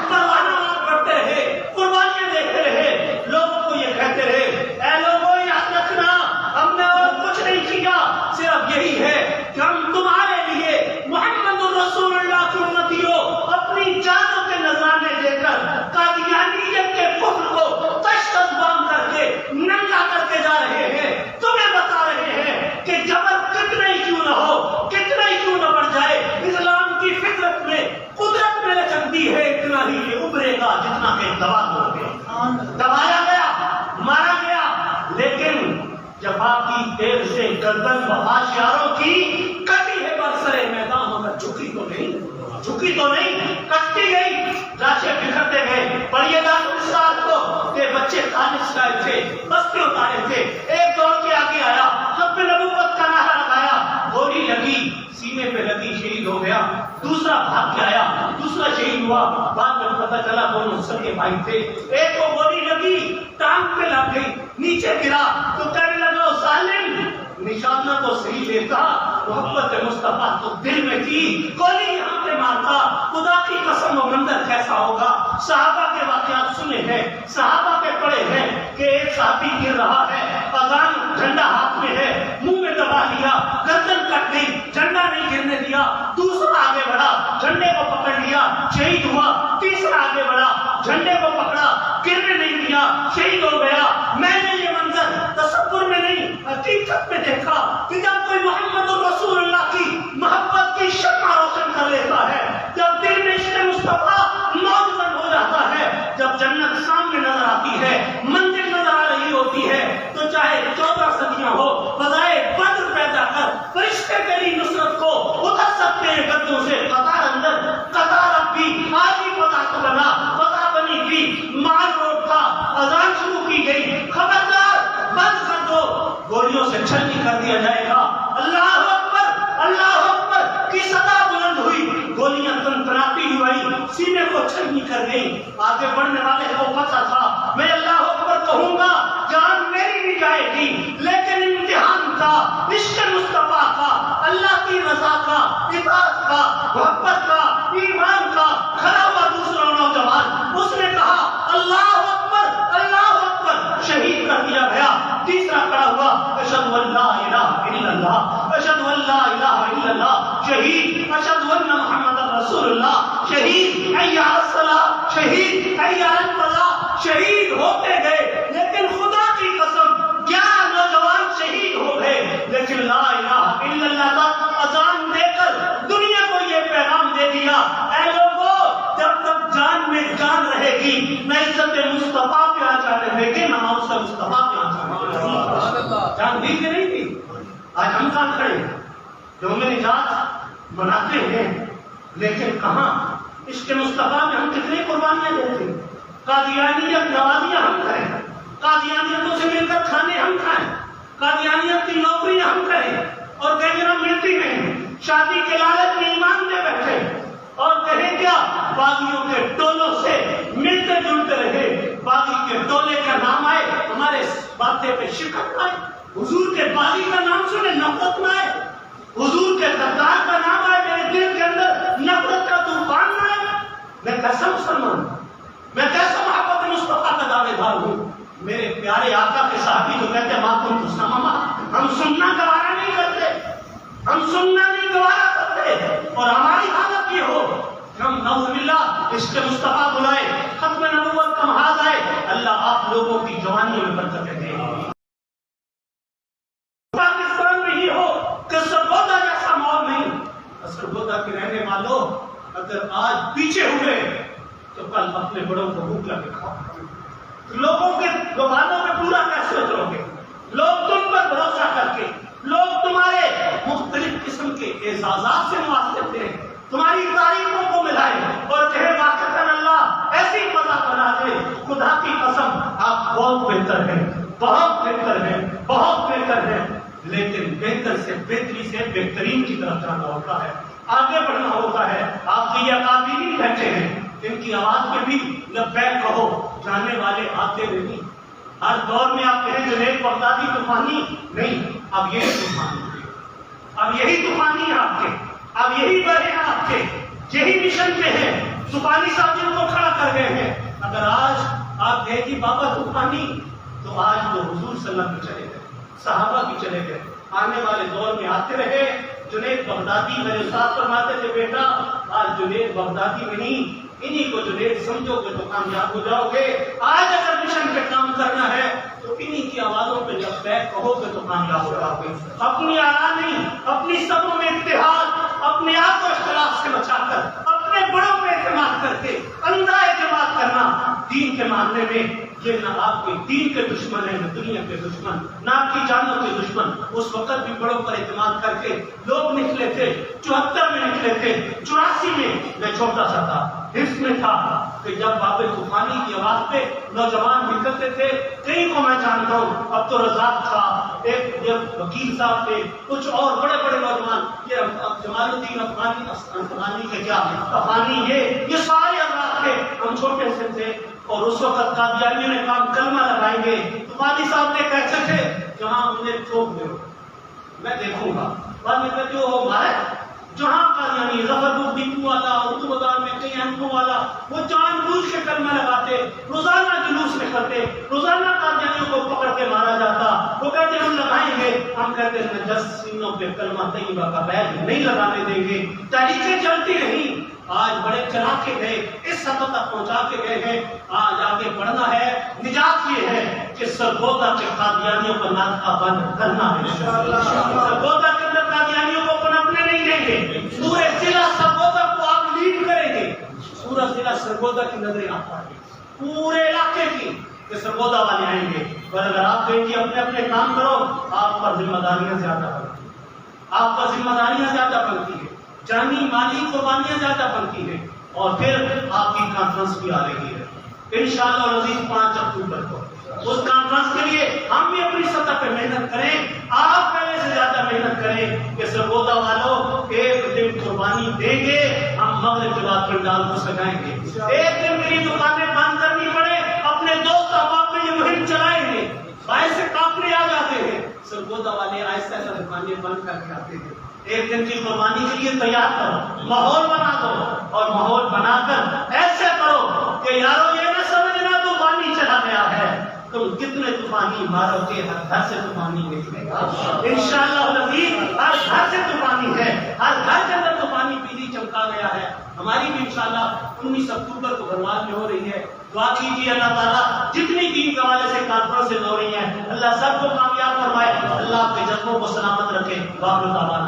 پروانہ بڑھتے رہے، قربانیاں دیکھتے رہے، لوگوں کو یہ کہتے رہے اے لوگوں یاد رکھنا ہم نے اور کچھ نہیں کیا، صرف یہی ہے کہ ہم تمہارے لیے محمد الرسول اللہ کی امتی ہو اپنی جانوں کے نذرانے دے کر قادیانیت کے کفر کو تشدد بام کر کے ننگا کر کے جا رہے ہیں۔ تمہیں بتا رہے ہیں کہ جبر کتنا ہی کیوں نہ ہو، کتنا ہی کیوں نہ بڑھ جائے، اسلام کی فطرت میں قدرت میں لچکتی ہے، اتنا ہی یہ ابھرے گا جتنا کہ دبا ہو گیا، دبایا گیا، مارا گیا۔ لیکن جفا کی تیر سے گردن وحاشیاروں کی کٹی ہے برسرے میدان، مگر جھکی تو نہیں، جھکی تو نہیں، کٹتی گئی، لاشیں بکھرتے گئے۔ پڑھیے گا انصار کو کہ بچے خالص لائے تھے، بستے اتارے تھے، ایک دوڑ کے آگے آیا، ختم نبوت کا نعرہ لگایا، گولی لگی، سینے پہ لگی، شہید ہو گیا۔ دوسرا بھاگ کے آیا، دوسرا شہید ہوا۔ بعد میں پتہ چلا دونوں سگے بھائی تھے، ایک کو گولی لگی، ٹانگ پہ لگ گئی، نیچے گرا تو کہنے لگا ظالم، نشانہ تو صحیح لیتا، محبت مصطفیٰ تو دل میں تھی، گولی یہاں پہ مارتا، خدا کی قسم و منظر کیسا ہوگا۔ صحابہ کے واقعات سنے ہیں، صحابہ کے پڑھے ہیں کہ ایک صحابی گر رہا ہے، اذان جھنڈا ہاتھ میں ہے، منہ میں دبا لیا، گردن کٹ گئی، جھنڈا نہیں گرنے دیا، دوسرا آگے بڑھا، جھنڈے کو پکڑ لیا، شہید ہوا، تیسرا آگے بڑھا، جھنڈے کو پکڑا، گرنے نہیں دیا، شہید ہو گیا۔ میں نے یہ منظر تصور میں نہیں حقیقت میں دیکھا کہ جب کوئی محمد الرسول اللہ کی محبت کی شمع روشن کر لیتا ہے، جب دل میں عشق مصطفیٰ موجود ہو جاتا ہے، جب جنت سامنے نظر آتی ہے، منزل نظر آ رہی ہوتی ہے، تو چاہے 14 صدیاں ہو، فضائے بدر پیدا کر فرشتے تیری نصرت کو اتر سکتے ہیں گدوں سے۔ قطار اندر قطار اب بھی آج ہی فضا کو بنا، فضا بنی تھی، مال روڈ تھا، اذان شروع کی گئی، خبردار بند کر دو، گولیوں سے چھلنی کر دیا جائے گا۔ اللہ اکبر کی صدا بلند ہوئی، گولیاں تنتناتی ہوئی، سینے کو چھلنی کر گئی۔ آگے بڑھنے والے کو پتہ تھا میں اللہ اکبر کہوں گا جان میری بھی جائے گی، لیکن امتحان کا، عشق مصطفیٰ کا، اللہ کی رضا کا، اطاعت کا، محبت کا، ایمان کا کھڑا ہوا دوسرا نوجوان، اس نے کہا اللہ اکبر، شہید کر دیا گیا۔ تیسرا کھڑا ہوا اشہد ان لا الہ الا اللہ، اشہد ان لا الہ الا اللہ، شہید، اشہد ان محمد رسول اللہ، شہید، حی علی الصلاۃ، شہید، حی علی الفلاح، شہید ہوتے گئے۔ لیکن خدا کی قسم 11 نوجوان شہید ہو گئے، لیکن لا الہ الا اللہ کا اذان دے کر دنیا کو یہ پیغام دے دیا اے لوگو، جب تک جان میں جان رہے گی نہ عزت مصطفیٰ پہ آ جانے دیں گے، نہ موسم مصطفیٰ پہ آ جانے دیں گے۔ جان دی کہ نہیں تھی؟ آج ہم کہاں کھڑے جو ہمیں نجات بناتے ہیں، لیکن کہاں عشق مصطفیٰ میں ہم کتنی قربانیاں دیتے ہیں۔ قادیانیت نوازیاں ہم کریں، قادیانیتوں سے مل کر کھانے ہم کھائیں، قادیانیت کی نوکریاں ہم کریں اور کہیں ہم ملتی نہیں، شادی کے لالچ میں ایمان دے بیٹھے اور کہیں کیا باغیوں کے ٹولوں سے ملتے جلتے رہے، باغی کے ٹولے کا نام آئے ہمارے باتیں پہ شکست آئے، حضور کے باغی کا نام سنے نفرت نہ آئے، حضور کے غدار کا نام آئے میرے دل کے اندر نفرت کا طوفان نہ آئے۔ میں کیسا مسلمان، میں کیسا محبت مصطفیٰ کا دعوے دار ہوں۔ میرے پیارے آقا کے صحابی جو کہتے ہیں ماں کن تسلمہ، ہم سننا گوارا نہیں کرتے، ہم سننا نہیں گوارا کرتے، اور ہماری حالت یہ ہو کہ ہم نعوذ باللہ عشق مصطفیٰ بلائے، ختم نبوت کا محاذ آئے، اللہ آپ لوگوں کی جوانیوں میں برکت دے۔ پاکستان میں یہ ہو کہ سرگودا جیسا ماحول نہیں۔ سرگودا کے رہنے والوں اگر آج پیچھے ہوئے تو کل اپنے بڑوں کو بھوک لگے کھاؤ۔ لوگوں کے گوانوں میں پورا کیسے اترو گے؟ لوگ تم پر بھروسہ کر کے، لوگ تمہارے مختلف قسم کے اعزازات سے نوازتے تھے، تمہاری تعریفوں کو ملائے اور کہے واقعتاً اللہ ایسی فضا بنا دے، خدا کی قسم آپ بہت بہتر ہیں، بہت بہتر ہیں، بہت بہتر ہیں، لیکن بہتر سے بہتری سے بہترین کی طرف جانا ہوتا ہے، آگے بڑھنا ہوتا ہے۔ آپ کے یہ اکابرین بیٹھے ہیں، ان کی آواز میں بھی لبیک کہو، جانے والے آتے نہیں۔ ہر دور میں آپ کہیں جنید بغدادی طوفانی نہیں، اب یہی طوفانی ہے، اب یہی طوفانی ہے آپ کے، اب یہی بڑے ہیں آپ کے، یہی مشن پہ ہیں۔ طوفانی صاحب جن کو کھڑا کر گئے ہیں، اگر آج آپ کہیں کہ بابا طوفانی، تو آج تو حضور صلی اللہ علیہ وسلم کی چلے گئے، صحابہ کی چلے گئے، آنے والے دور میں آتے رہے۔ جنید بغدادی میرے ساتھ فرماتے تھے بیٹا آج جنید بغدادی نہیں، انہی کو جنید سمجھو گے تو کامیاب ہو جاؤ گے۔ آج اگر مشن پہ کام کرنا ہے تو انہی کی آوازوں پہ جب بیک کہو گے تو کامیاب ہو جاؤ گے۔ اپنی آرا نہیں، اپنی صبروں میں اتحاد، اپنے آپ کو اختلاف سے بچا کر، اپنے بڑوں پہ اعتماد کر کے اندھا اعتماد کرنا دین کے معاملے میں، یہ نہ آپ کے دین کے دشمن ہیں، نہ دنیا کے دشمن، نہ آپ کی جانوں کے دشمن۔ اس وقت بھی بڑوں پر اعتماد کر کے لوگ نکلے تھے، 74 میں نکلے تھے، 84 میں چھوٹا سا تھا، حفظ میں تھا کہ جب باب طوفانی کی آواز پہ نوجوان نکلتے تھے، کئی کو میں جانتا ہوں، اب تو رزاق تھا، ایک وکیل صاحب تھے، کچھ اور بڑے بڑے نوجوان، یہ جمال الدین افغانی کے کیا افغانی، یہ سارے افراد تھے، ہم چھوٹے سے تھے، اور اس وقت قادیانیوں نے کام کلمہ لگائیں گے، طوفانی صاحب نے کیسے تھے جہاں مجھے ٹھوک دو میں دیکھوں گا، بعد میں کہتے ہو مارے جہاں قادیانی ظفر بک ڈپو والا، اردو بازار میں کئی اہموں والا، وہ جان بوجھ کے کلمہ لگاتے، روزانہ جلوس نکلتے، روزانہ قادیانیوں کو پکڑ کے مارا جاتا، وہ کہتے ہم لگائیں گے، ہم کہتے ہیں نجس سینوں پہ کلمہ طیبہ کا بیگ نہیں لگانے دیں گے۔ تحریکیں چلتی رہی، آج بڑے چلا کے گئے، اس سطح تک پہنچا کے گئے ہیں، آج آگے بڑھنا ہے۔ نجات یہ ہے کہ سرگودا کے قادیانیوں کو ناکہ بند کرنا ہے، سرگودا کے اندر قادیانیوں کو پنپنے نہیں دیں گے، پورے ضلع سرگودا کو آپ لیڈ کریں گے، پورا ضلع سرگودا کی نظریں آپ پائیں گے، پورے علاقے کی کہ سرگودا والے آئیں گے۔ اور اگر آپ کہیں کہ اپنے اپنے کام کرو، آپ پر ذمہ داریاں زیادہ بنتی ہیں، آپ پر ذمہ داریاں زیادہ بنتی ہیں، جانی مالی قربانیاں زیادہ بنتی ہیں، اور پھر آپ کی کانفرنس بھی آ رہی ہے انشاءاللہ العزیز 5 اکتوبر کو۔ اس کانفرنس کے لیے ہم بھی اپنی سطح پہ محنت کریں، آپ پہلے سے زیادہ محنت کریں کہ سرگودا والوں ایک دن قربانی دیں گے، ہم مغرب کے بعد پنڈال کو سجائیں گے، ایک دن میری دکانیں بند کرنی پڑے، اپنے دوست احباب میں یہ مہم چلائیں گے، باعث سے قافلے آ جاتے ہیں، سرگودا والے ایسا ایسا دکانیں بند کر کے آتے ہیں۔ ایک دن کی قربانی کے لیے تیار کرو، ماحول بنا دو، اور ماحول بنا کر ایسے کرو کہ یارو یہ نہ سمجھنا طوفانی چلا گیا ہے، تم کتنے طوفانی مارو گے ہر گھر سے طوفانی نکلے گا انشاءاللہ العزیز۔ ہر گھر سے طوفانی ہے، ہر گھر کے اندر طوفانی بجلی چمکا گیا ہے۔ ہماری بھی انشاءاللہ 19 اکتوبر کو بھرمال میں ہو رہی ہے، دعا کیجیے اللہ تعالیٰ جتنی دین کے حوالے سے کانفرنسیں ہو رہی ہیں اللہ سب کو کامیاب فرمائے، اللہ آپ کے جذبوں کو سلامت رکھے۔ باقی تعالیٰ